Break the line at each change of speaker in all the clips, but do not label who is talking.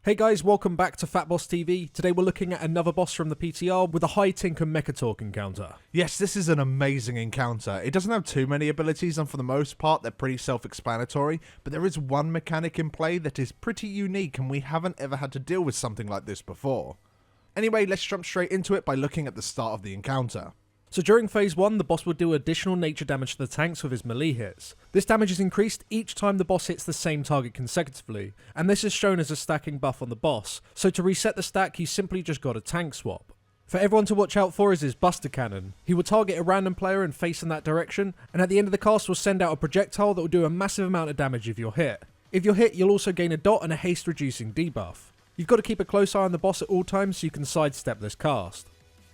Hey guys, welcome back to FATBOSS TV. Today we're looking at another boss from the PTR with a high Tinker Mekkatorque encounter.
Yes, this is an amazing encounter. It doesn't have too many abilities and for the most part they're pretty self-explanatory, but there is one mechanic in play that is pretty unique and we haven't ever had to deal with something like this before. Anyway, let's jump straight into it by looking at the start of the encounter.
So during phase 1, the boss will do additional nature damage to the tanks with his melee hits. This damage is increased each time the boss hits the same target consecutively, and this is shown as a stacking buff on the boss, so to reset the stack you simply just got a tank swap. For everyone to watch out for is his Buster Cannon. He will target a random player and face in that direction, and at the end of the cast will send out a projectile that will do a massive amount of damage if you're hit. If you're hit, you'll also gain a dot and a haste reducing debuff. You've got to keep a close eye on the boss at all times so you can sidestep this cast.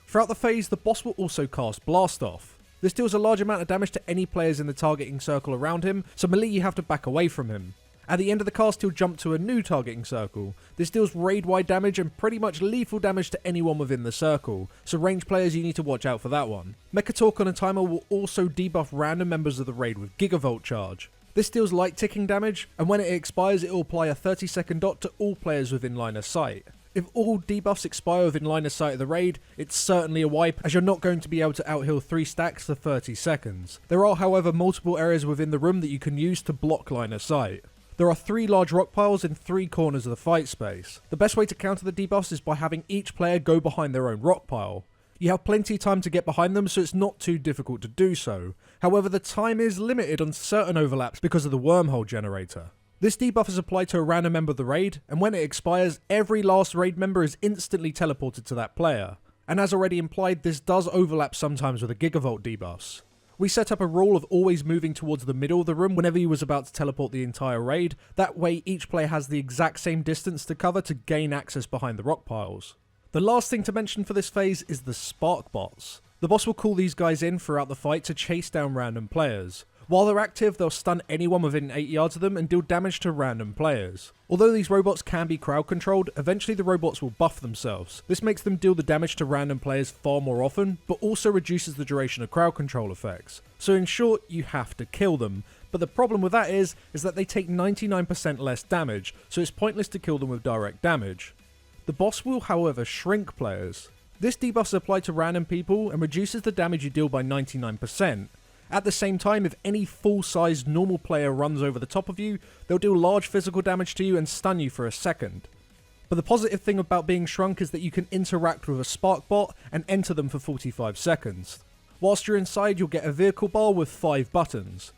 Throughout the phase, the boss will also cast Blast Off. This deals a large amount of damage to any players in the targeting circle around him, so melee you have to back away from him. At the end of the cast, he'll jump to a new targeting circle. This deals raid-wide damage and pretty much lethal damage to anyone within the circle, so range players you need to watch out for that one. Mekkatorque on a timer will also debuff random members of the raid with Gigavolt Charge. This deals light ticking damage, and when it expires it will apply a 30-second dot to all players within line of sight. If all debuffs expire within line of sight of the raid, it's certainly a wipe as you're not going to be able to outheal 3 stacks for 30 seconds. There are however multiple areas within the room that you can use to block line of sight. There are 3 large rock piles in 3 corners of the fight space. The best way to counter the debuffs is by having each player go behind their own rock pile. You have plenty of time to get behind them so it's not too difficult to do so. However, the time is limited on certain overlaps because of the wormhole generator. This debuff is applied to a random member of the raid, and when it expires, every last raid member is instantly teleported to that player. And as already implied, this does overlap sometimes with the Gigavolt debuffs. We set up a rule of always moving towards the middle of the room whenever you was about to teleport the entire raid, that way each player has the exact same distance to cover to gain access behind the rock piles. The last thing to mention for this phase is the Spark Bots. The boss will call these guys in throughout the fight to chase down random players. While they're active, they'll stun anyone within 8 yards of them and deal damage to random players. Although these robots can be crowd controlled, eventually the robots will buff themselves. This makes them deal the damage to random players far more often, but also reduces the duration of crowd control effects. So in short, you have to kill them. But the problem with that is that they take 99% less damage, so it's pointless to kill them with direct damage. The boss will however shrink players. This debuff is applied to random people and reduces the damage you deal by 99%. At the same time, if any full-sized normal player runs over the top of you, they'll do large physical damage to you and stun you for a second. But the positive thing about being shrunk is that you can interact with a spark bot and enter them for 45 seconds. Whilst you're inside, you'll get a vehicle bar with 5 buttons.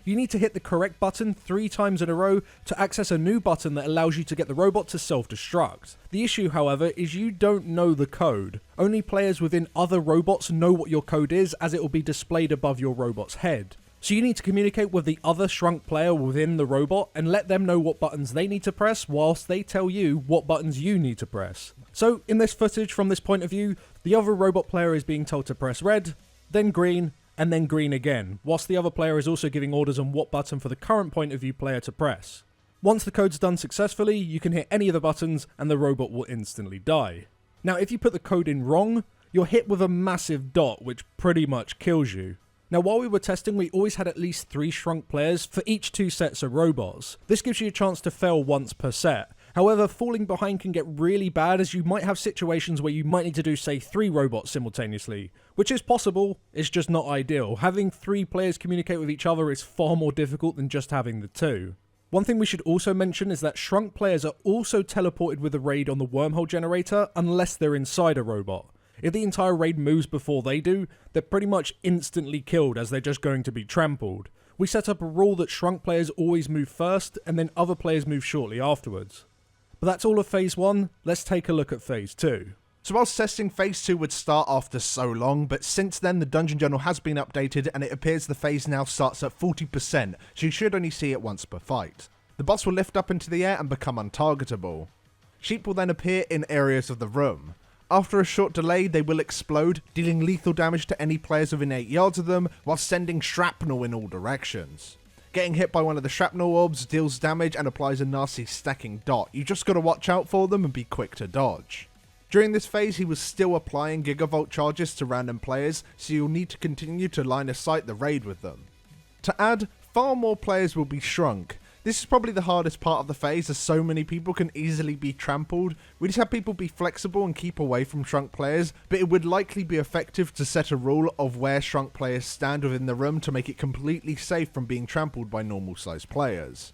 You need to hit the correct button 3 times in a row to access a new button that allows you to get the robot to self-destruct. The issue, however, is you don't know the code. Only players within other robots know what your code is, as it will be displayed above your robot's head. So you need to communicate with the other shrunk player within the robot and let them know what buttons they need to press whilst they tell you what buttons you need to press. So in this footage from this point of view, the other robot player is being told to press red, then green, and then green again, whilst the other player is also giving orders on what button for the current point of view player to press. Once the code's done successfully, you can hit any of the buttons and the robot will instantly die. Now if you put the code in wrong, you're hit with a massive dot which pretty much kills you. Now while we were testing, we always had at least 3 shrunk players for each 2 sets of robots. This gives you a chance to fail once per set. However, falling behind can get really bad as you might have situations where you might need to do say 3 robots simultaneously. Which is possible, it's just not ideal. Having 3 players communicate with each other is far more difficult than just having the 2. One thing we should also mention is that shrunk players are also teleported with the raid on the wormhole generator unless they're inside a robot. If the entire raid moves before they do, they're pretty much instantly killed as they're just going to be trampled. We set up a rule that shrunk players always move first and then other players move shortly afterwards. But that's all of phase 1, let's take a look at phase 2.
So whilst testing phase 2 would start after so long, but since then the dungeon journal has been updated and it appears the phase now starts at 40%, so you should only see it once per fight. The boss will lift up into the air and become untargetable. Sheep will then appear in areas of the room. After a short delay, they will explode, dealing lethal damage to any players within 8 yards of them, while sending shrapnel in all directions. Getting hit by one of the shrapnel orbs deals damage and applies a nasty stacking dot. You just gotta watch out for them and be quick to dodge. During this phase, he was still applying Gigavolt charges to random players, so you'll need to continue to line of sight the raid with them. To add, far more players will be shrunk. This is probably the hardest part of the phase, as so many people can easily be trampled. We just have people be flexible and keep away from shrunk players, but it would likely be effective to set a rule of where shrunk players stand within the room to make it completely safe from being trampled by normal sized players.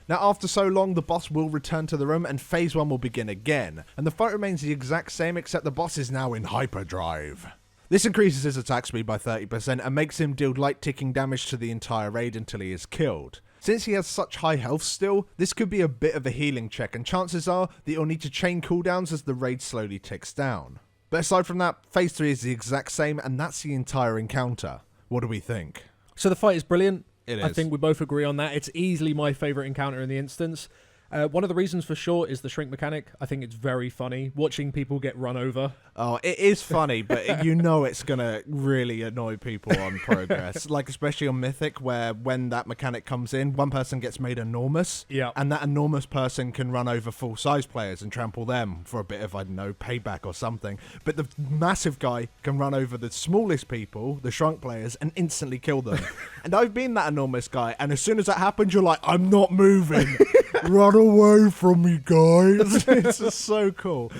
Now, after so long, the boss will return to the room and phase 1 will begin again, and the fight remains the exact same except the boss is now in hyperdrive. This increases his attack speed by 30% and makes him deal light ticking damage to the entire raid until he is killed. Since he has such high health still, this could be a bit of a healing check, and chances are that you'll need to chain cooldowns as the raid slowly ticks down. But aside from that, phase 3 is the exact same, and that's the entire encounter. What do we think?
So the fight is brilliant.
It is.
I think we both agree on that. It's easily my favourite encounter in the instance. One of the reasons for sure is the shrink mechanic. I think it's very funny watching people get run over.
Oh, it is funny, but you know it's going to really annoy people on progress. Like, especially on Mythic, where when that mechanic comes in, one person gets made enormous, and that enormous person can run over full-size players and trample them for a bit of, I don't know, payback or something. But the massive guy can run over the smallest people, the shrunk players, and instantly kill them. And I've been that enormous guy, and as soon as that happens, you're like, I'm not moving. Run away from me, guys. It's just so cool.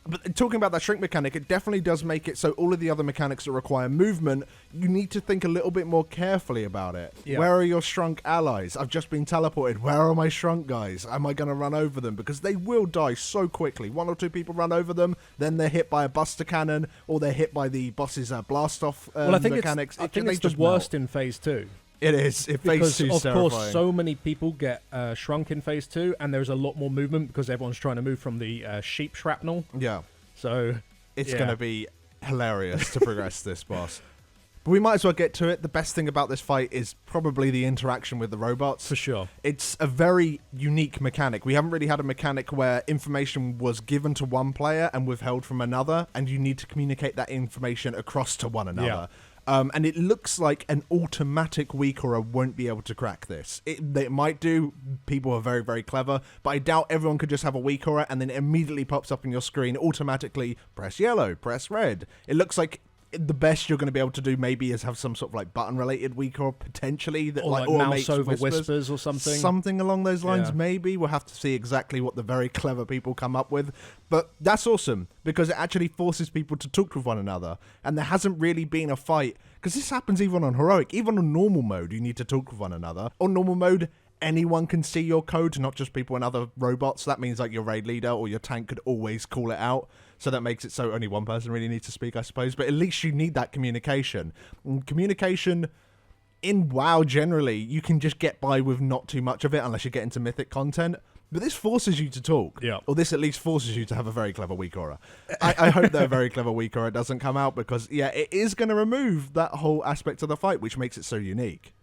But talking about that shrink mechanic, it definitely does make it so all of the other mechanics that require movement, you need to think a little bit more carefully about it. Yeah. Where are your shrunk allies? I've just been teleported. Where are my shrunk guys? Am I going to run over them? Because they will die so quickly. 1 or 2 people run over them, then they're hit by a buster cannon, or they're hit by the boss's blast-off mechanics.
I think it's the worst in phase 2.
It is. Phase 2 is terrifying.
Of course, so many people get shrunk in phase 2, and there's a lot more movement because everyone's trying to move from the sheep shrapnel.
Yeah.
So
it's going to be hilarious to progress this boss. But we might as well get to it. The best thing about this fight is probably the interaction with the robots.
For sure.
It's a very unique mechanic. We haven't really had a mechanic where information was given to one player and withheld from another, and you need to communicate that information across to one another.
Yeah.
And it looks like an automatic weak aura won't be able to crack this. They might do. People are very, very clever. But I doubt everyone could just have a weak aura and then it immediately pops up on your screen automatically. Press yellow, press red. It looks like the best you're going to be able to do maybe is have some sort of like button-related weak aura potentially. That
or like mouse over whispers or something.
Something along those lines, maybe. We'll have to see exactly what the very clever people come up with. But that's awesome because it actually forces people to talk with one another. And there hasn't really been a fight. Because this happens even on Heroic. Even on normal mode, you need to talk with one another. On normal mode, anyone can see your code, not just people and other robots. That means like your raid leader or your tank could always call it out. So that makes it so only one person really needs to speak, I suppose. But at least you need that communication. And communication in WoW generally, you can just get by with not too much of it unless you get into Mythic content. But this forces you to talk.
Yeah.
Or this at least forces you to have a very clever weak aura. I hope that a very clever weak aura doesn't come out because, yeah, it is going to remove that whole aspect of the fight, which makes it so unique.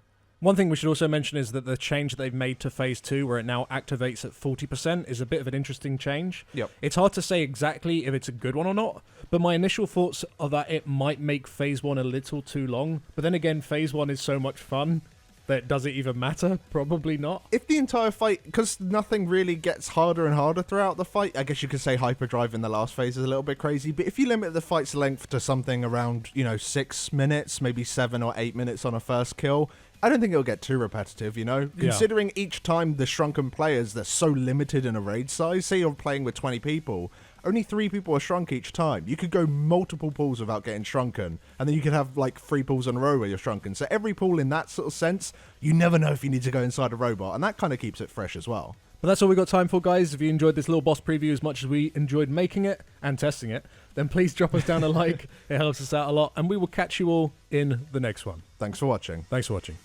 One thing we should also mention is that the change that they've made to phase 2, where it now activates at 40%, is a bit of an interesting change.
Yep.
It's hard to say exactly if it's a good one or not, but my initial thoughts are that it might make phase 1 a little too long. But then again, phase 1 is so much fun that does it even matter? Probably not.
If the entire fight, because nothing really gets harder and harder throughout the fight, I guess you could say hyperdrive in the last phase is a little bit crazy, but if you limit the fight's length to something around, 6 minutes, maybe 7 or 8 minutes on a first kill, I don't think it'll get too repetitive, Considering each time the shrunken players, they're so limited in a raid size. Say you're playing with 20 people, only 3 people are shrunk each time. You could go multiple pools without getting shrunken, and then you could have like 3 pools in a row where you're shrunken. So every pool in that sort of sense, you never know if you need to go inside a robot, and that kind of keeps it fresh as well.
But that's all we got time for, guys. If you enjoyed this little boss preview as much as we enjoyed making it and testing it, then please drop us down a like. It helps us out a lot, and we will catch you all in the next one.
Thanks for watching.
Thanks for watching.